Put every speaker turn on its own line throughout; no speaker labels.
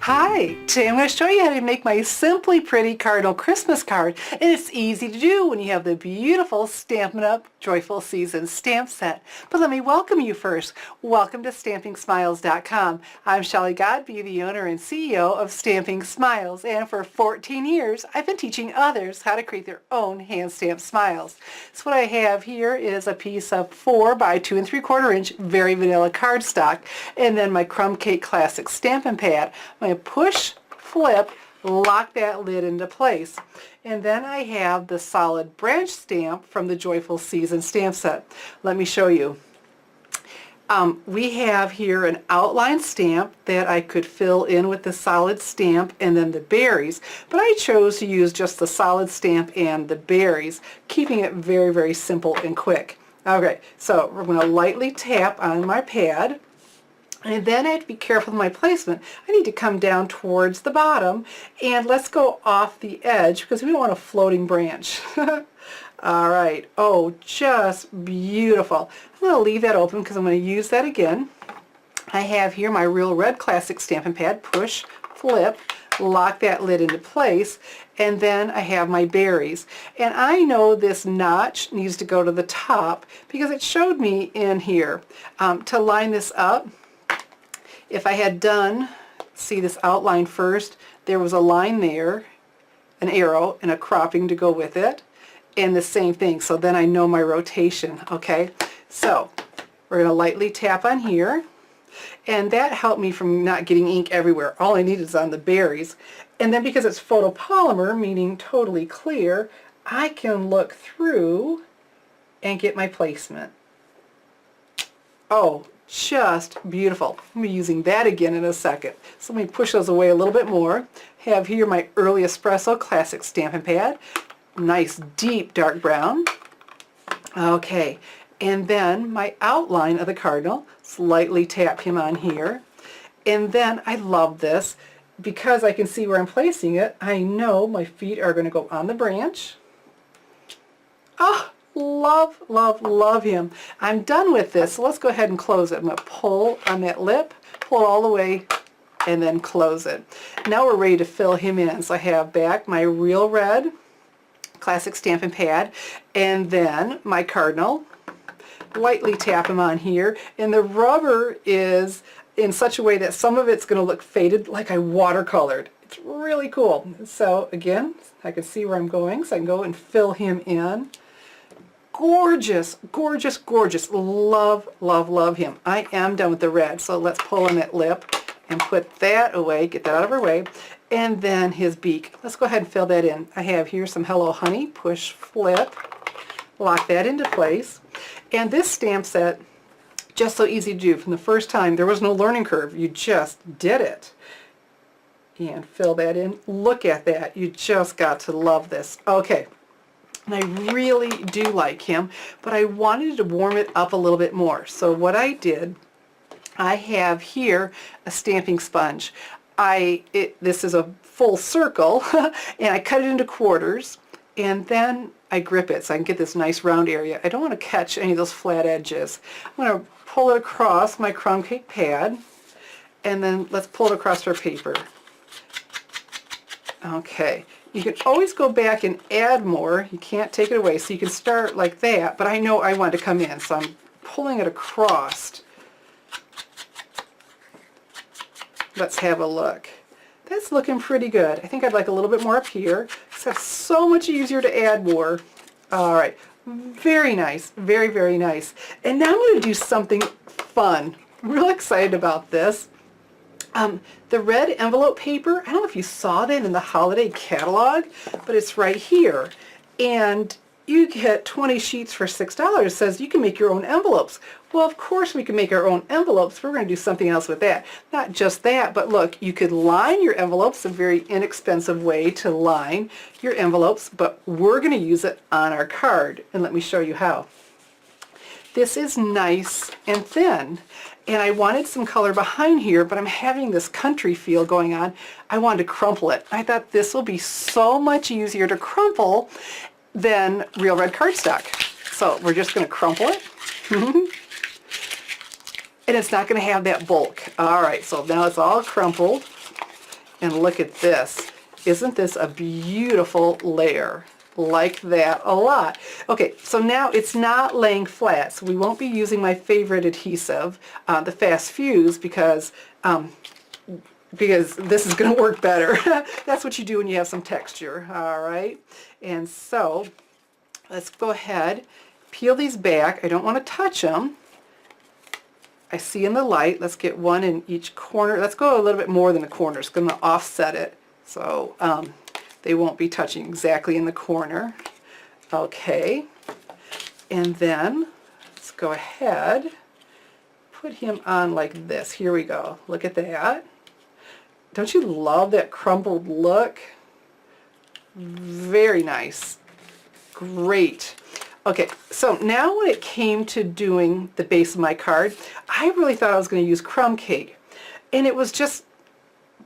Hi, today I'm going to show you how to make my Simply Pretty Cardinal Christmas card, and it's easy to do when you have the beautiful Stampin' Up! Joyful Season stamp set. But let me welcome you first. Welcome to StampingSmiles.com. I'm Shelley Godby, the owner and CEO of Stamping Smiles, and for 14 years I've been teaching others how to create their own hand-stamped smiles. So what I have here is a piece of 4 by 2 3/4 inch very vanilla cardstock, and then my Crumb Cake Classic stamping pad. I'm going to push, flip, lock that lid into place. And then I have the solid branch stamp from the Joyful Season stamp set. Let me show you. We have here an outline stamp that I could fill in with the solid stamp and then the berries, but I chose to use just the solid stamp and the berries, keeping it very, very simple and quick. Okay, so we're going to lightly tap on my pad. And then I have to be careful with my placement. I need to come down towards the bottom, and let's go off the edge because we don't want a floating branch. All right, oh, just beautiful. I'm going to leave that open because I'm going to use that again. I have here my Real Red Classic stamping pad, push, flip, lock that lid into place, and then I have my berries. And I know this notch needs to go to the top because it showed me in here to line this up. If I had done, see this outline first, there was a line there, an arrow, and a cropping to go with it, and the same thing, so then I know my rotation, okay? So we're going to lightly tap on here, and that helped me from not getting ink everywhere. All I need is on the berries. And then because it's photopolymer, meaning totally clear, I can look through and get my placement. Oh, just beautiful. I'll be using that again in a second. So let me push those away a little bit more. Have here my Early Espresso Classic stamping pad. Nice deep dark brown. Okay, and then my outline of the cardinal. Slightly tap him on here. And then I love this because I can see where I'm placing it. I know my feet are going to go on the branch. Oh! Love, love, love him. I'm done with this, so let's go ahead and close it. I'm going to pull on that lip, pull it all the way, and then close it. Now we're ready to fill him in. So I have back my Real Red Classic stamping pad, and then my cardinal. Lightly tap him on here, and the rubber is in such a way that some of it's going to look faded, like I watercolored. It's really cool. So again, I can see where I'm going, so I can go and fill him in. Gorgeous, gorgeous, gorgeous. Love, love, love him. I am done with the red, so let's pull on that lip and put that away, get that out of our way, and then his beak. Let's go ahead and fill that in. I have here some Hello Honey, push, flip, lock that into place. And this stamp set, just so easy to do. From the first time, there was no learning curve. You just did it. And fill that in. Look at that. You just got to love this. Okay. And I really do like him, but I wanted to warm it up a little bit more. So what I did, I have here a stamping sponge. This is a full circle, and I cut it into quarters, and then I grip it so I can get this nice round area. I don't want to catch any of those flat edges. I'm going to pull it across my crumb cake pad, and then let's pull it across our paper. Okay. You can always go back and add more. You can't take it away, so you can start like that, but I know I want to come in, so I'm pulling it across. Let's have a look. That's looking pretty good. I think I'd like a little bit more up here. It's so much easier to add more. All right, very nice, very, very nice. And now I'm going to do something fun. I'm real excited about this. The red envelope paper, I don't know if you saw that in the holiday catalog, but it's right here. And you get 20 sheets for $6. It says you can make your own envelopes. Well, of course we can make our own envelopes. We're going to do something else with that. Not just that, but look, you could line your envelopes, a very inexpensive way to line your envelopes, but we're going to use it on our card. And let me show you how. This is nice and thin. And I wanted some color behind here, but I'm having this country feel going on. I wanted to crumple it. I thought this will be so much easier to crumple than Real Red cardstock. So we're just going to crumple it. And it's not going to have that bulk. All right, so now it's all crumpled. And look at this. Isn't this a beautiful layer? Like that a lot. Okay, so now it's not laying flat, so we won't be using my favorite adhesive, the Fast Fuse, because this is going to work better. That's what you do when you have some texture. All right, and so let's go ahead, peel these back. I don't want to touch them. I see in the light. Let's get one in each corner. Let's go a little bit more than the corner. It's going to offset it, so they won't be touching exactly in the corner. Okay, and then let's go ahead, put him on like this. Here we go. Look at that. Don't you love that crumbled look? Very nice. Great. Okay, so now when it came to doing the base of my card, I really thought I was going to use crumb cake, and it was just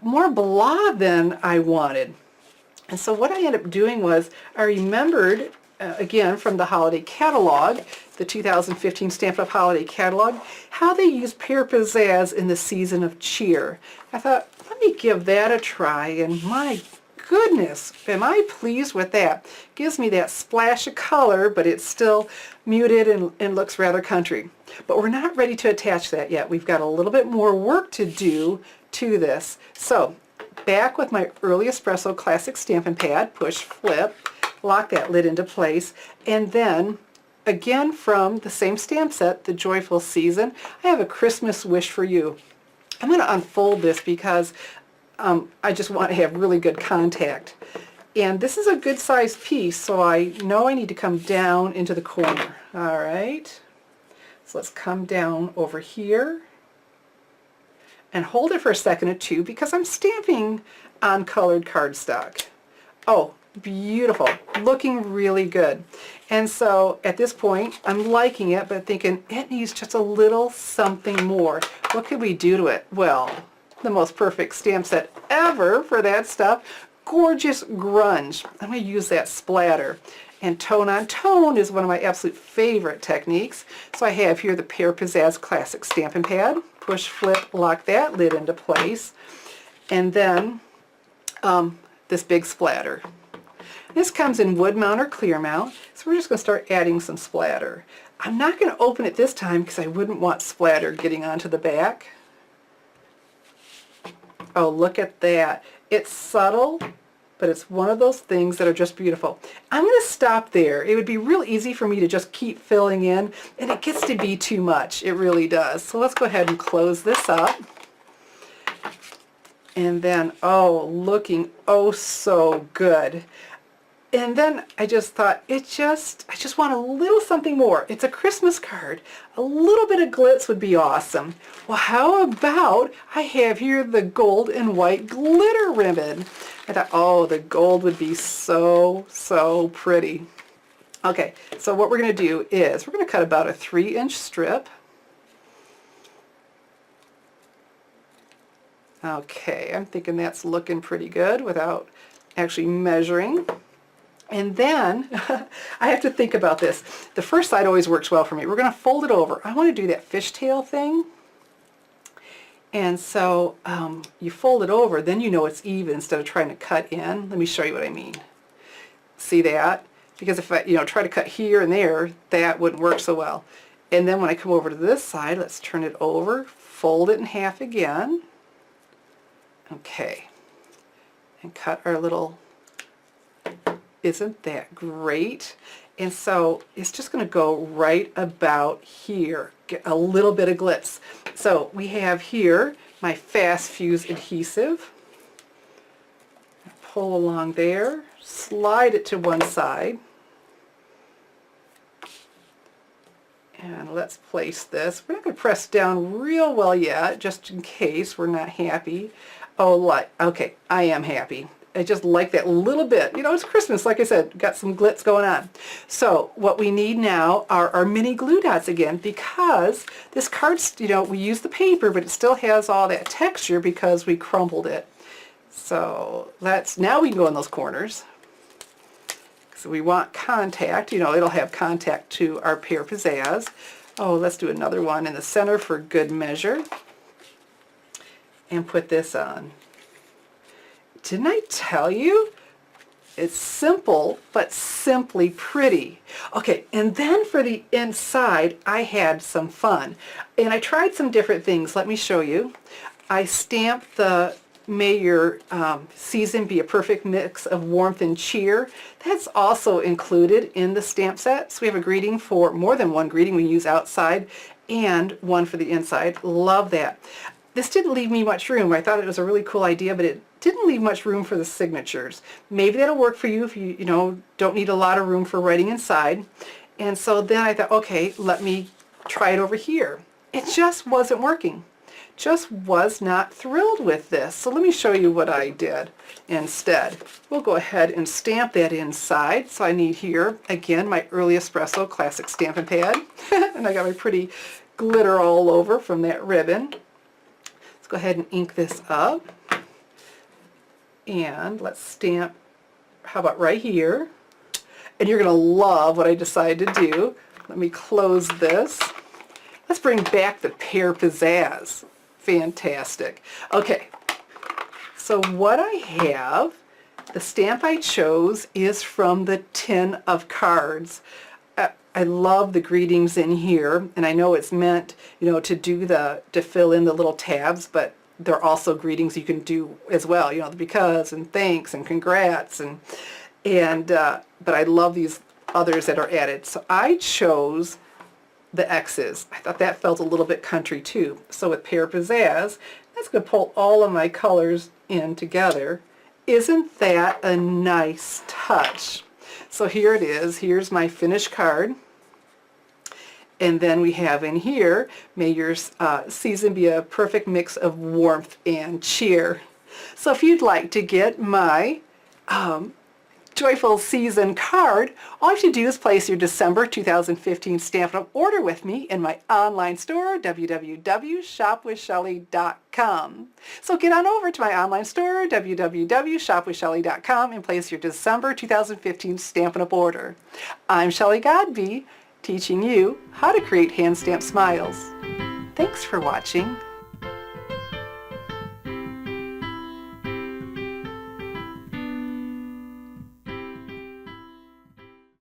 more blah than I wanted. And so what I ended up doing was I remembered, again, from the holiday catalog, the 2015 Stampin' Up! Holiday Catalog, how they use Pear Pizzazz in the season of cheer. I thought, let me give that a try, and my goodness, am I pleased with that. Gives me that splash of color, but it's still muted and looks rather country. But we're not ready to attach that yet. We've got a little bit more work to do to this. So, back with my Early Espresso Classic Stampin' Pad, push, flip, lock that lid into place, and then again from the same stamp set, the Joyful Season, I have a Christmas wish for you. I'm going to unfold this because I just want to have really good contact. And this is a good sized piece, so I know I need to come down into the corner. All right, so let's come down over here and hold it for a second or two because I'm stamping on colored cardstock. Oh, beautiful, looking really good. And so at this point I'm liking it, but thinking it needs just a little something more. What could we do to it? Well, the most perfect stamp set ever for that stuff, gorgeous grunge. I'm going to use that splatter. And tone on tone is one of my absolute favorite techniques. So I have here the Pear Pizzazz Classic Stampin' Pad. Push, flip, lock that lid into place. And then this big splatter. This comes in wood mount or clear mount, so we're just going to start adding some splatter. I'm not going to open it this time because I wouldn't want splatter getting onto the back. Oh, look at that. It's subtle, but it's one of those things that are just beautiful. I'm going to stop there. It would be real easy for me to just keep filling in, and it gets to be too much. It really does. So let's go ahead and close this up. And then, oh, looking oh so good. And then I just thought, I just want a little something more. It's a Christmas card. A little bit of glitz would be awesome. Well, how about I have here the gold and white glitter ribbon. I thought, oh, the gold would be so, so pretty. Okay, so what we're going to do is we're going to cut about a 3-inch strip. Okay, I'm thinking that's looking pretty good without actually measuring. And then I have to think about this. The first side always works well for me. We're going to fold it over. I want to do that fishtail thing. And so you fold it over, then you know it's even instead of trying to cut in. Let me show you what I mean. See that? Because if I try to cut here and there, that wouldn't work so well. And then when I come over to this side, let's turn it over, fold it in half again. Okay. And cut our little... Isn't that great? And so it's just going to go right about here. Get a little bit of glitz. So we have here my Fast Fuse adhesive. Pull along there, slide it to one side. And let's place this. We're not going to press down real well yet, just in case we're not happy. Oh, okay, I am happy. I just like that little bit. It's Christmas, like I said, got some glitz going on. So what we need now are our mini glue dots again, because this card, we use the paper, but it still has all that texture because we crumbled it. So now we can go in those corners. So we want contact, it'll have contact to our Pear Pizzazz. Oh, let's do another one in the center for good measure. And put this on. Didn't I tell you? It's simple, but simply pretty. Okay, and then for the inside, I had some fun. And I tried some different things. Let me show you. I stamped the May Your Season Be a Perfect Mix of Warmth and Cheer. That's also included in the stamp set. So we have a greeting for more than one greeting we use outside and one for the inside. Love that. This didn't leave me much room. I thought it was a really cool idea, but it didn't leave much room for the signatures. Maybe that'll work for you if you don't need a lot of room for writing inside. And so then I thought, okay, let me try it over here. It just wasn't working. Just was not thrilled with this. So let me show you what I did instead. We'll go ahead and stamp that inside. So I need here, again, my Early Espresso Classic Stampin' Pad. And I got my pretty glitter all over from that ribbon. Let's go ahead and ink this up. And let's stamp, how about right here? And you're going to love what I decided to do. Let me close this. Let's bring back the pear pizzazz. Fantastic. Okay, so what I have, the stamp I chose is from the tin of cards. I love the greetings in here, and I know it's meant, to fill in the little tabs, but there are also greetings you can do as well, the because and thanks and congrats but I love these others that are added. So I chose the X's. I thought that felt a little bit country too. So with Pear Pizzazz, that's going to pull all of my colors in together. Isn't that a nice touch? So here it is. Here's my finished card. And then we have in here, may your season be a perfect mix of warmth and cheer. So if you'd like to get my Joyful Season card, all you have to do is place your December 2015 Stampin' Up! Order with me in my online store, www.shopwithshelly.com. So get on over to my online store, www.shopwithshelly.com, and place your December 2015 Stampin' Up! Order. I'm Shelley Godbee, teaching you how to create hand-stamped smiles. Thanks for watching.